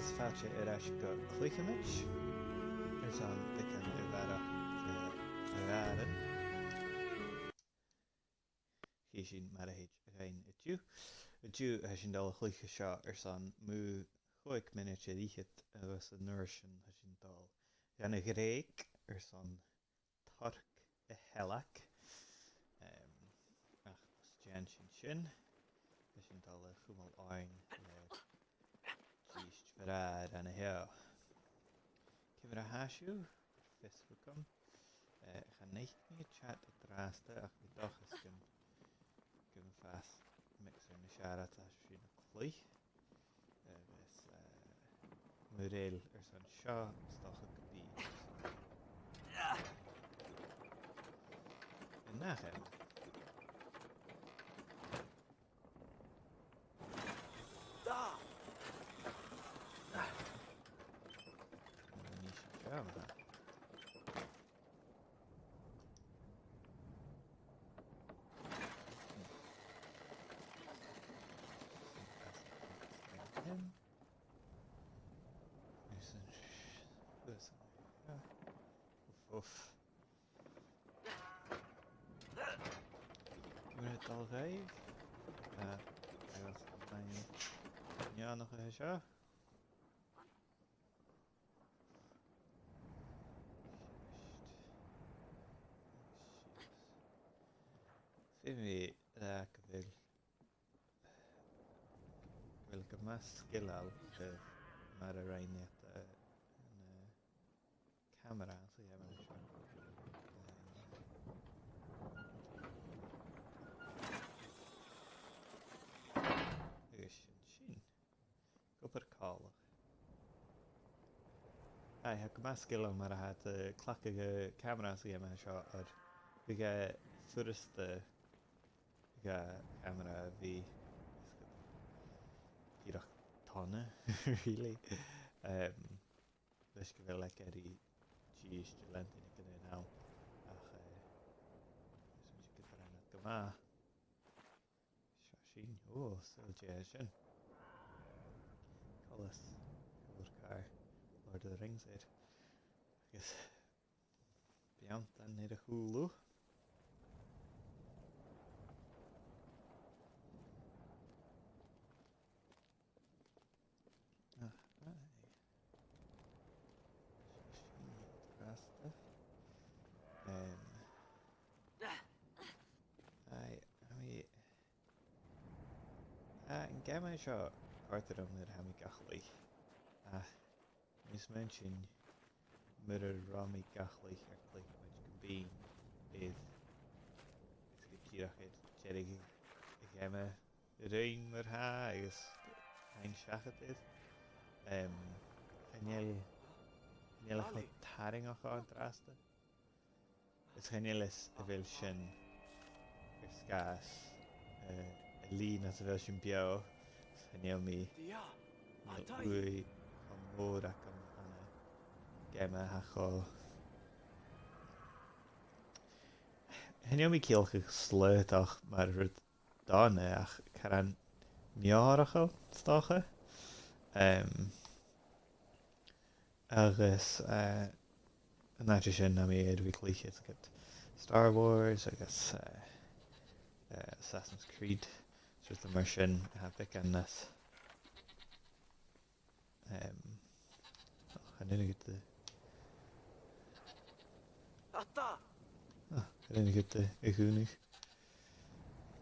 agus fáilte ar eis go Cluicheamaid ar san bhicin I bhearach àraid. Hí sin mar a héad a ghain I dtú. I dtú a sin dal chluiche seo ar san mú 5 miniút a dtíchad agus an nuair sin a sin dal gan a gréig ar san torc a healach. Ach déan sin a sin dal a chumal áin díist bhráid ana heo. Cibir a háisiú Facebookam cha nécht mí chat a drásta ach bhí dochas gon fás mixar na searat a sin a chlui agus mu réil ar san seo stocha go bí in nachhead. We're al raibh agus neannach a seo. Fi mí go bhfuil go más scileáil mar a raineat na camera sa dhéanamh seo. Agus sin gopur cálach. Ha go más scileáil mar a hat clacha go camera sa dhéanamh seo ar bhí furasta ga camera bhí iarach tána really leis go bhfuil le airí díist lenta go ná ach go brenn go má sin silde sin colas gobar Lord of the Rings agus beant an iad a chúlú. An gama seo páirteam ar haimi gachlaí. Mis man sin mar a rámi gachlaí ar Cluicheamaid go bín is go tíochaid jerig a gama raon mar ha agus hain seachad is. Chanéal chu taring a cháin drasta. Is chanéal is a bhfuil sin ar scás lín as a bhfuil sin beo chanéal mí ui an mór ac an gama a cho. Chanéal mí cíalcha sléitach mar rud dána ach car an neáracha stácha. Agus an áitir sin na mí bhí Cluiche agus Star Wars agus Assassin's Creed just mar sin hapic an nas chaninnig a gúnig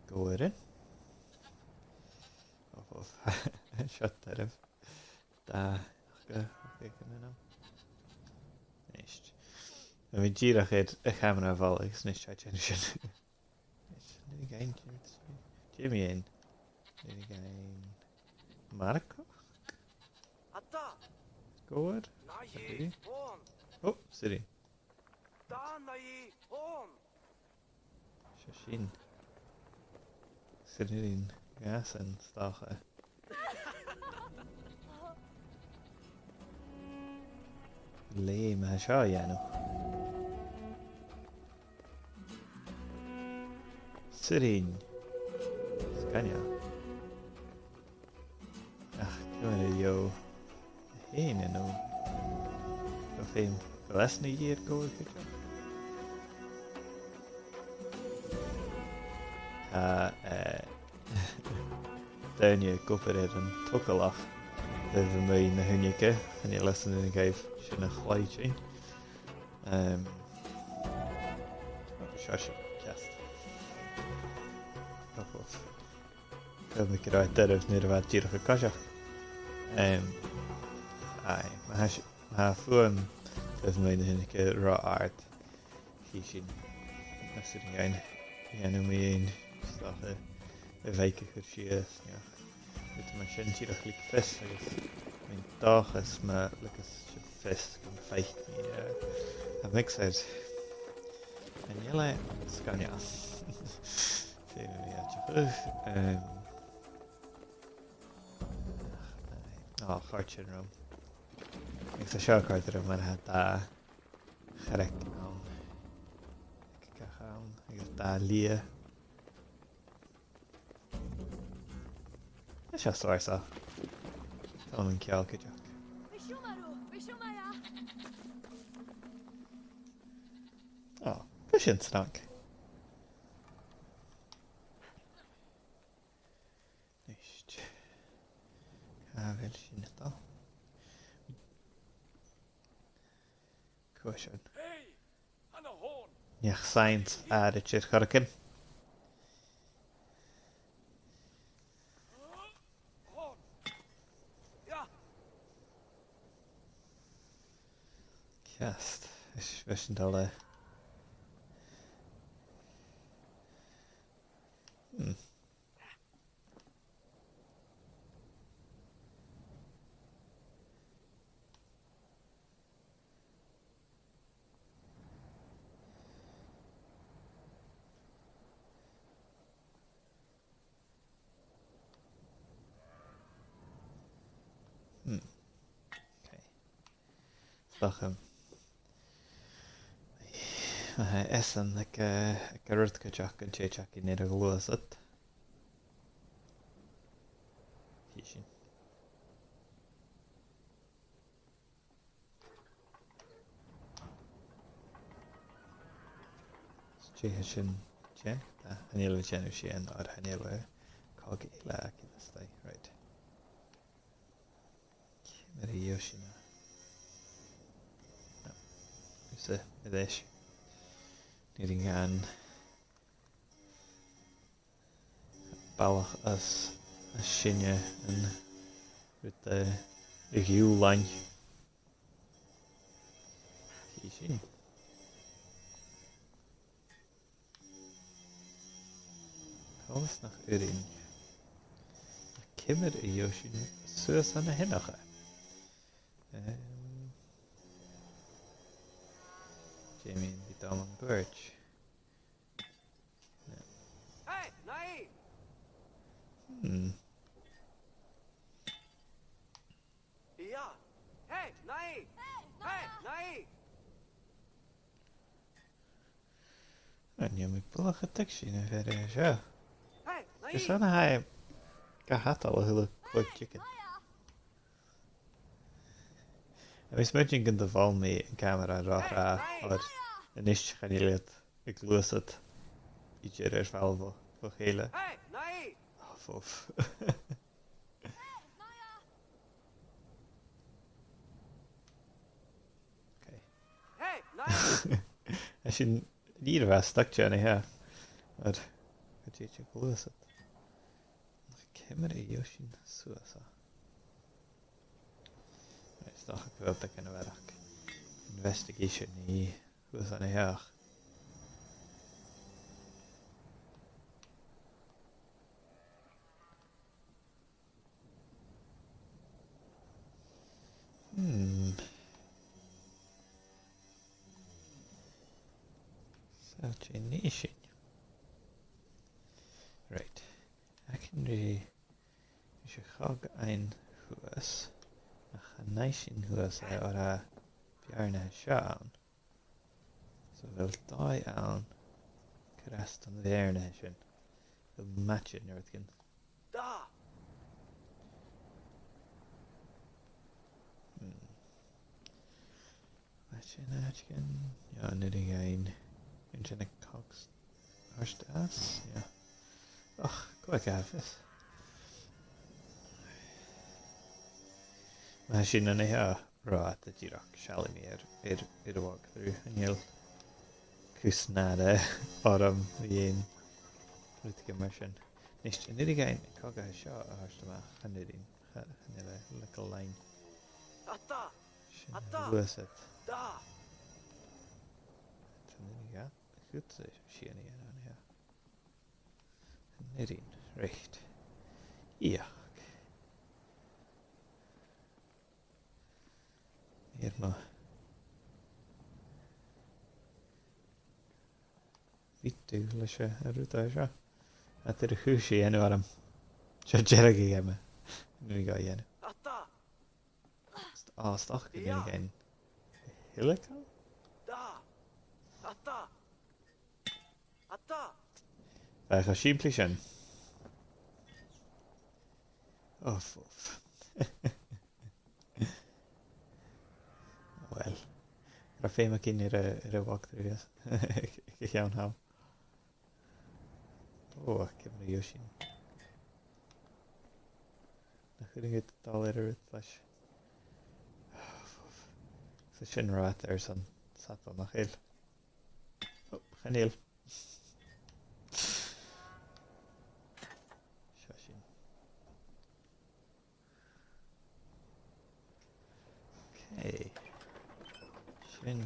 goirin of shut tarif da go na nicht vi dírach a camera val gus nicht sin gain Jimmy in gain Marco good oh city Shashin sitting gas and stacha lame a seo dhéanamh sitting Scania ach go yo Héine nó go féim go lesna díad ggóil go Tá daine gopur ar an tucailach le bh mé na huniuige an í lesan in gaibh sin na chláid sin. Seo ceast. Goph. Go mi go raibh deireadh nuair a bheith díreach a caiiseach. Má fuan le bh mé na huniuige rá ard hí sin as in gain dhéanamh aon stacha a bheice chur sias With my sin tíreach lí fis agus mín dáchas me legus si fis go feich mí a mixid an ile scaneas sé mí cháirt sin rom ag sa seo cáirt ar man dá charaic an agus dá lia Seo stáirsa Tá an ceall go deach. Go sin snag. Níist. Bhfuil sin atá. Cúisiún. Níoch saint áirid siad choracin. Ceast. Is bheis an dal le. Okay. Slacham. Esan ag rud go deach an téiteach I néad a glúasat. Hí sin. Títhe sin té? Hanéileh déanamh sin ar hanéileh cág éile ag in stá. Right. Mar a dhéo sin. No. Úsa a dhéis. Níring an bailach as sinne an with the ghiú lain. Hí sin. Cás nach urin. Cimir a dhéo sin suas an na hinacha. Jamie the Dom and Birch. No. Hey, Nai! Yeah. Hey, Nai! Hey, Nai! En je moet belach het tekstje in verder zo. Hey, Nai! Dus dan hij gaat al hele quick chicken. En is met je in de val mee een camera raar maar en is gaan je het ik loos het iets er is wel voor hele. Hey, Nai! Of. Okay. Hey, Nai! Als je hier was stuk je niet hè. Maar het je loos het. Camera Yoshin Suasa. Is toch ik wil dat kunnen werk. Investigation niet. Hoe is dat niet erg? Nation. Right. I can do Chag ein huas. A nation huas or a bjarne shaan. So we'll die aan. Crest on the air nation. We'll match it and everything. Da! Sin áitcin. Ja, nid again. In sin a cogs arst as. Ja. Och, coinneachadh. Ma sin an é rá a ddíreach sealamí ar a walkthrough aniel cúsnáda áram bhíon rútige mar sin. Nis nid again cogathe seo a hartamach chanidín chanile little line. Atta. Sin Atta. luasat. Da. Tannig goed síana an ja. Nidín, recht. Ja. Hier ma. Vítu leis a rúta seo. A tyr a chúsí enw aram. Seo jeragi ema. Nid i gael enw. Atta. Stach yn unig ein. Hilical? Da. Atta. Atta. Fach o simpli sin. Oh, ffwf. Wel. Ra fe mae cyn i'r walkthrough, yes. Gych iawn haw. O, cefn i Yoshin. Na chyd yn gyd dal i'r rwyd flash. So sin rat ar san sat nach il. Oh, chanil. Shashin. Okay. Sin.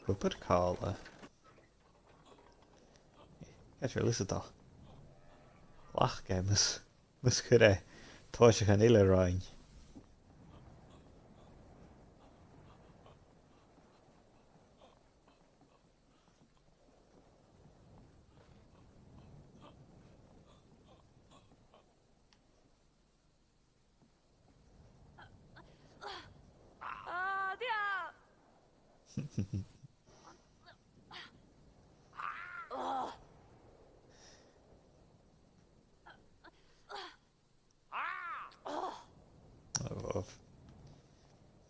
Gwybod cael Get your list of lach ge mus chure tá se gan ile rain.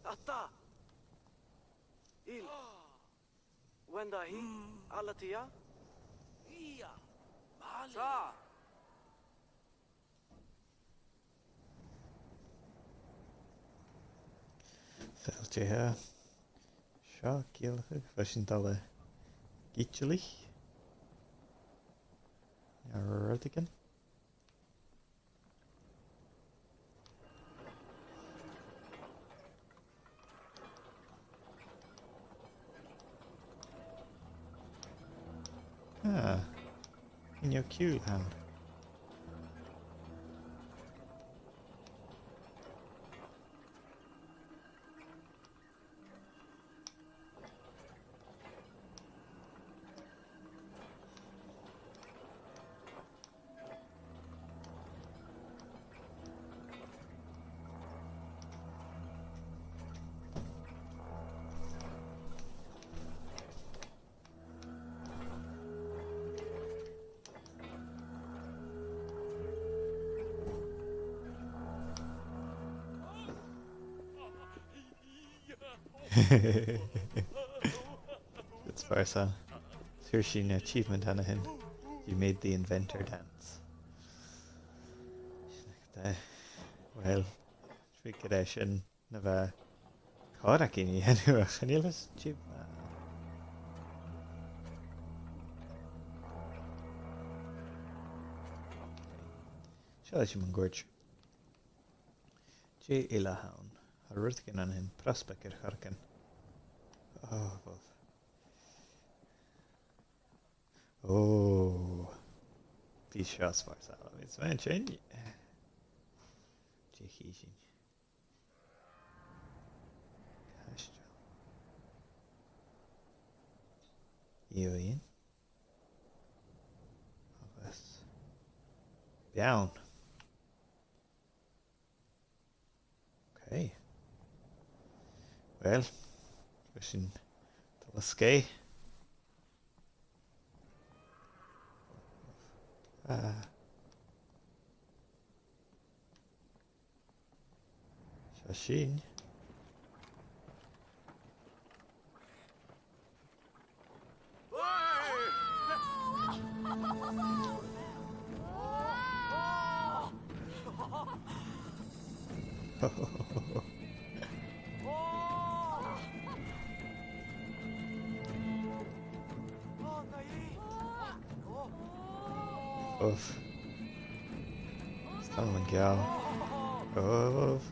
Atta. Il. Wenda hi. Alla tia. Ia. Sa. Feltje her. Seo gielge fashion dalle gitjelich. Ja, rutigen. Ah, in your queue hand. It's Farsa. Here's an achievement Anahin. You made the inventor dance. Well, Tricadation Nava Korakini anyway. Chanilas chip. Shall I gorge? J. Ilahoun. A Rutkin Anahin. Prospector Harkin. Oh, both. Oh, these shots for Salam. It's mentioned. Jehijin. Caisteal. Ian. Agus. Down. Okay. Well, wishing the Lasky. Sin. Oof. Stan an geall. Oof.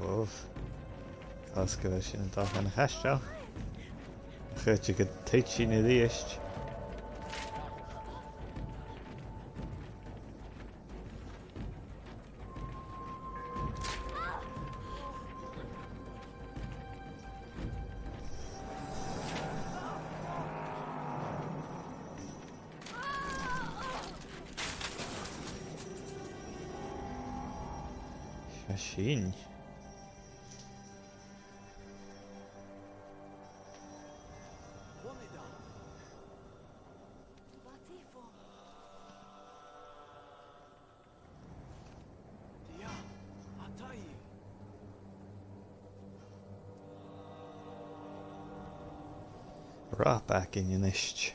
Oof. As go sin an dá an caisteal. Chuirte go teit sin a dhíist. Sin. Rá back in your nist.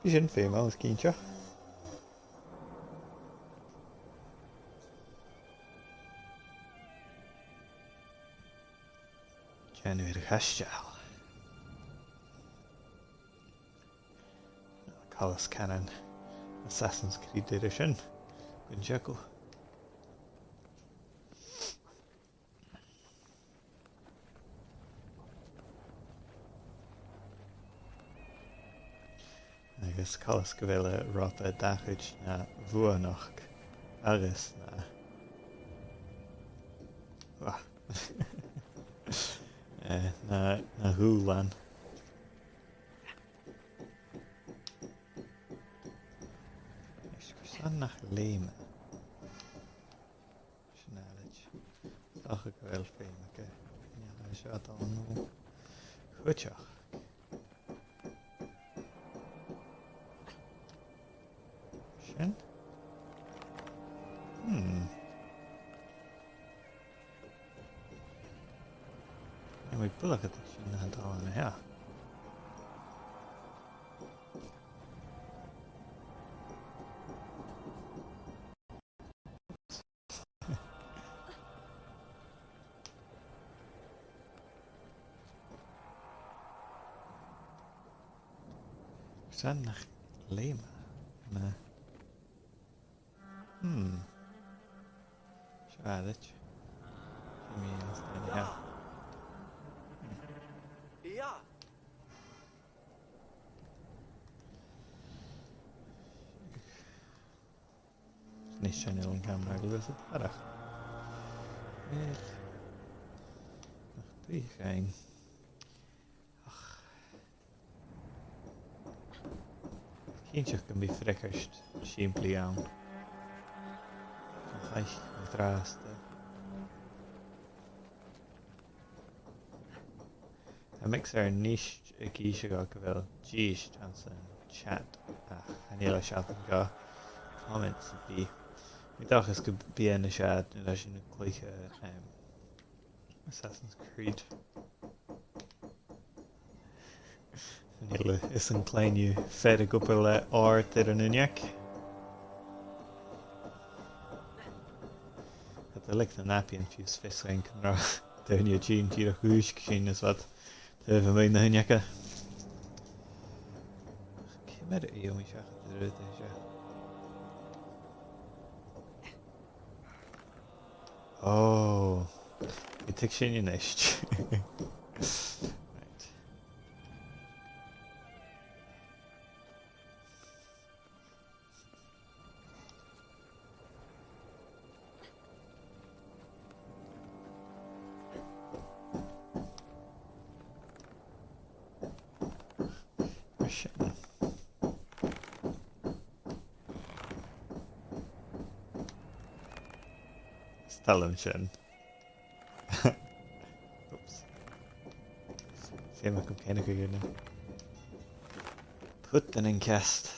Bhí sin féimeáil is cínte. Ceann a caisteal. Collis Cannon Assassin's Creed edition. Good jackal. Agus Collis go bhfuil rápa dachuid na bhuanach agus na húlan. San nach léime. Sin àraid. Dacha go bhfuil féimeacha. Níl seo an nó chuteach. Sin? Anyway, bulach at sin na dá an hea. San nach léime. Na. Àraid. Mí an hea. Ja. Ní sin an camera go bhfuil arach. Nach dí chain. Cínteach go bhí fricirst siimplí ann. Chaith an dráasta. A mix níos a gíise go bhfuil díist an san chat aníla seat an gá comments a bhí. Mi dachas go bíana sead na sin na Cluiche Assassin's Creed. Níl is an cléinniu fed a gopur le áirt ar an uniac. Tá lic na napian fiús fisling can rá daine dín tíad a chúis sin is wat tá bh mé na uniaca. Céimad é ó mi seach a rud é se. Oh, bhí tic sin in éist. Right. Talon sin. Oops. Sé me go céine go gúna. Put an cast.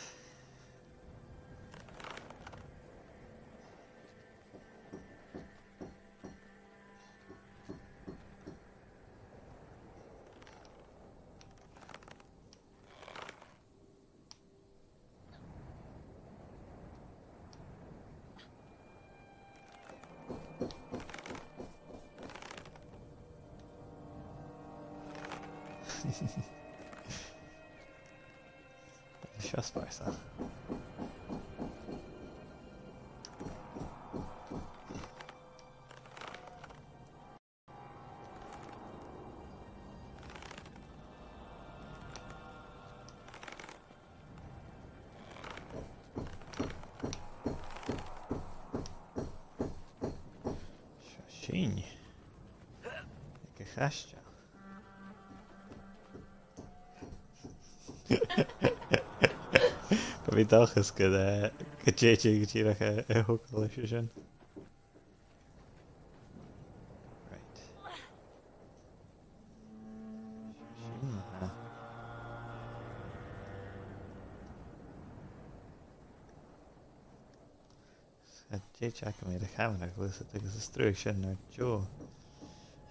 Seo spáirsa. Seo sin. Go caisteal. Ba bhí dachas go déite go tíach a thucail lei sin. Right. Sin ha. Déite go méid a chaman ag lusa agus is trúigh sin ar Joe.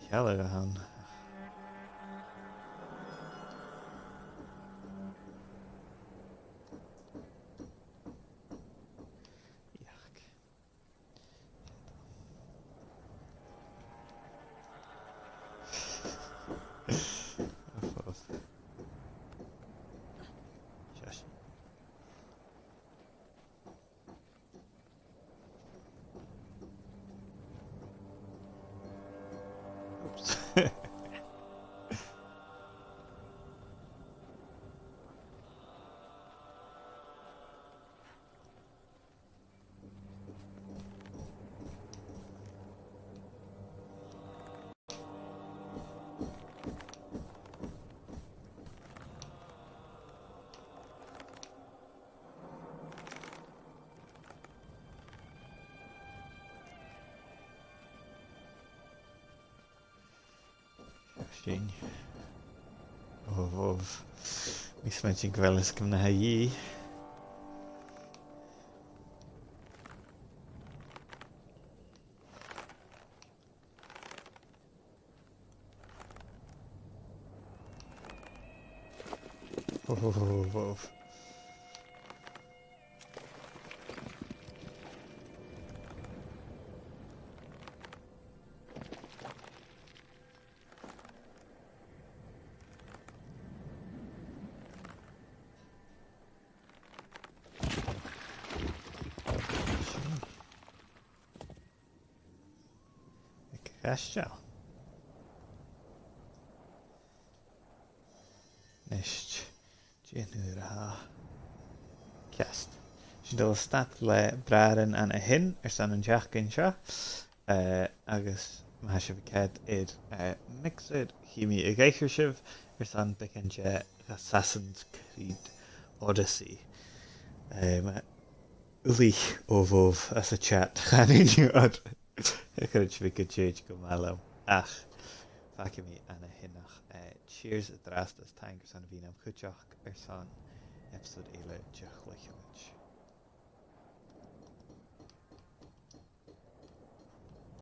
Cheala a han. Iach. Fós. Seis. Oops. Sin. Of. Mis mae'n ti'n gweld ysgym na hi. Of. Caisteal. Nist. Déanamh ha. Ceast. Sin dul stat le Bràithrean an a hin san an teachcinn seo. Agus má se bhcéad mixed chimí a gaichir sibh san becinse Assassin's Creed Odyssey. Uli ó as a chat. Chaníú ad. Chuid si go téid go málam ach faci mí ana hinach cheers a drastas tangus an bhín am chuteach san episode éile de Cluicheamaid.